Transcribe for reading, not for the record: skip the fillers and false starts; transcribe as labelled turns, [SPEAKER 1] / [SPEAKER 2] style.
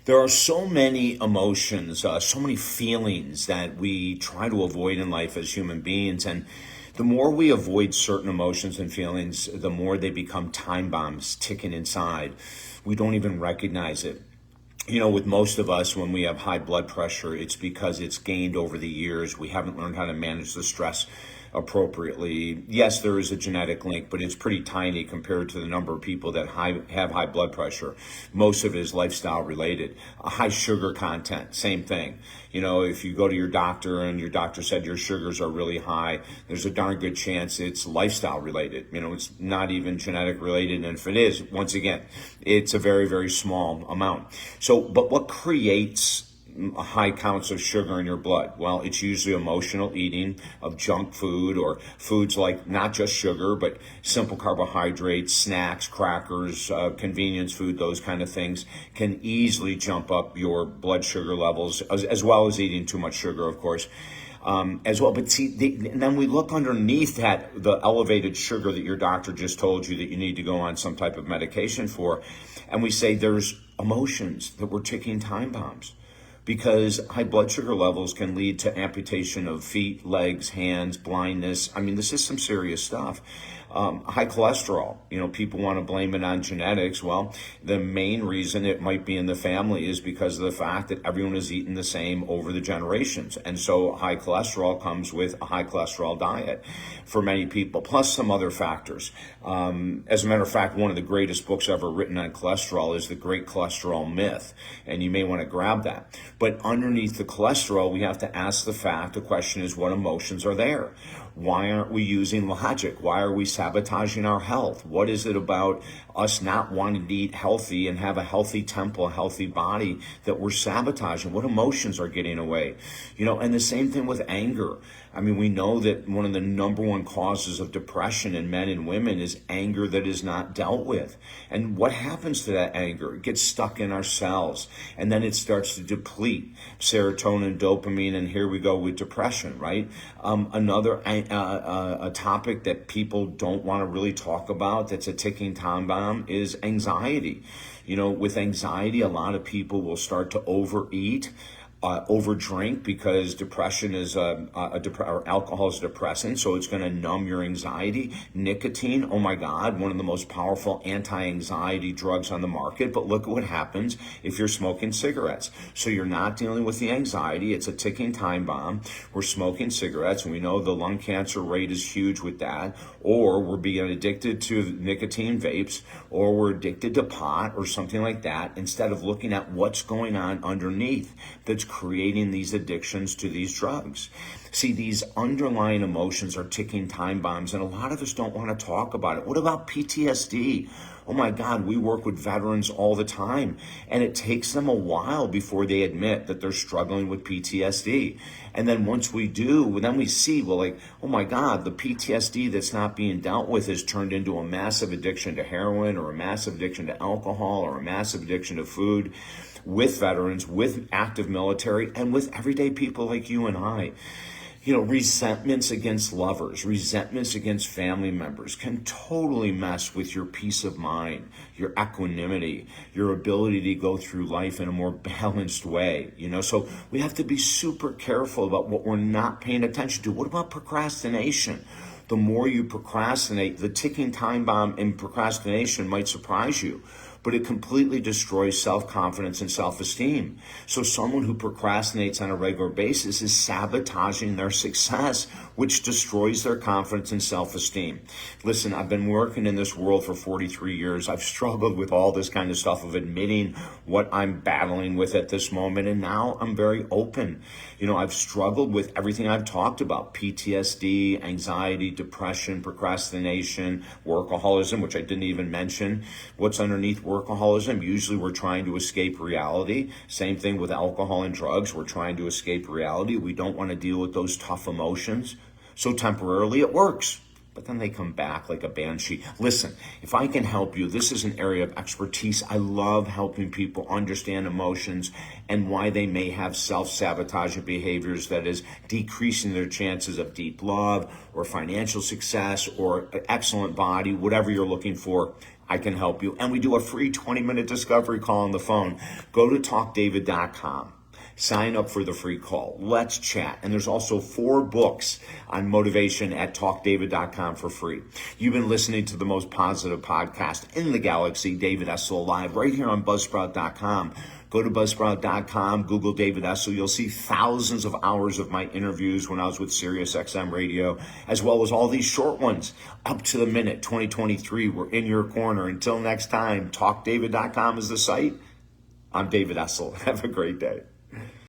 [SPEAKER 1] There are so many emotions, so many feelings that we try to avoid in life as human beings. And the more we avoid certain emotions and feelings, the more they become time bombs ticking inside. We don't even recognize it. With most of us, when we have high blood pressure, it's because it's gained over the years. We haven't learned how to manage the stress appropriately. Yes, there is a genetic link, but it's pretty tiny compared to the number of people that have high blood pressure. Most of it is lifestyle related. A high sugar content, same thing. If you go to your doctor and your doctor said your sugars are really high, there's a darn good chance it's lifestyle related. It's not even genetic related. And if it is, once again, it's a very, very small amount. But what creates high counts of sugar in your blood? Well, it's usually emotional eating of junk food or foods like not just sugar, but simple carbohydrates, snacks, crackers, convenience food, those kind of things can easily jump up your blood sugar levels, as well as eating too much sugar, of course. As well. But see, and then we look underneath that, the elevated sugar that your doctor just told you that you need to go on some type of medication for, and we say there's emotions that we're ticking time bombs, because high blood sugar levels can lead to amputation of feet, legs, hands, blindness. I mean, this is some serious stuff. High cholesterol, people want to blame it on genetics. Well, the main reason it might be in the family is because of the fact that everyone has eaten the same over the generations. And so high cholesterol comes with a high cholesterol diet for many people, plus some other factors. As a matter of fact, one of the greatest books ever written on cholesterol is The Great Cholesterol Myth, and you may want to grab that. But underneath the cholesterol, we have to ask the question is, what emotions are there? Why aren't we using logic? Why are we sabotaging our health? What is it about us not wanting to eat healthy and have a healthy temple, a healthy body, that we're sabotaging? What emotions are getting away? And the same thing with anger. I mean, we know that one of the number one causes of depression in men and women is anger that is not dealt with. And what happens to that anger? It gets stuck in our cells, and then it starts to deplete serotonin, dopamine, and here we go with depression, right? Another a topic that people don't want to really talk about that's a ticking time bomb is anxiety. With anxiety, a lot of people will start to overeat, overdrink, because depression is or alcohol is a depressant, so it's going to numb your anxiety. Nicotine, oh my God, one of the most powerful anti-anxiety drugs on the market. But look at what happens if you're smoking cigarettes. So you're not dealing with the anxiety. It's a ticking time bomb. We're smoking cigarettes, and we know the lung cancer rate is huge with that. Or we're being addicted to nicotine vapes, or we're addicted to pot or something like that, instead of looking at what's going on underneath that's creating these addictions to these drugs. See, these underlying emotions are ticking time bombs, and a lot of us don't want to talk about it. What about PTSD? Oh my God, we work with veterans all the time, and it takes them a while before they admit that they're struggling with PTSD. And then once we do, then we see, oh my God, the PTSD that's not being dealt with is turned into a massive addiction to heroin, or a massive addiction to alcohol, or a massive addiction to food, with veterans, with active military, and with everyday people like you and I. Resentments against lovers, resentments against family members can totally mess with your peace of mind, your equanimity, your ability to go through life in a more balanced way. So we have to be super careful about what we're not paying attention to. What about procrastination? The more you procrastinate, the ticking time bomb in procrastination might surprise you, but it completely destroys self-confidence and self-esteem. So someone who procrastinates on a regular basis is sabotaging their success, which destroys their confidence and self-esteem. Listen, I've been working in this world for 43 years. I've struggled with all this kind of stuff, of admitting what I'm battling with at this moment, and now I'm very open. I've struggled with everything I've talked about: PTSD, anxiety, depression, procrastination, workaholism, which I didn't even mention. What's underneath workaholism? Usually we're trying to escape reality. Same thing with alcohol and drugs. We're trying to escape reality. We don't want to deal with those tough emotions. So temporarily it works. but then they come back like a banshee. Listen, if I can help you, this is an area of expertise. I love helping people understand emotions and why they may have self-sabotaging behaviors that is decreasing their chances of deep love or financial success or an excellent body, whatever you're looking for. I can help you. And we do a free 20-minute discovery call on the phone. Go to talkdavid.com. Sign up for the free call. Let's chat. And there's also 4 books on motivation at talkdavid.com for free. You've been listening to the most positive podcast in the galaxy, David Essel Live, right here on Buzzsprout.com. Go to Buzzsprout.com, Google David Essel. You'll see thousands of hours of my interviews when I was with SiriusXM Radio, as well as all these short ones up to the minute. 2023, we're in your corner. Until next time, talkdavid.com is the site. I'm David Essel. Have a great day.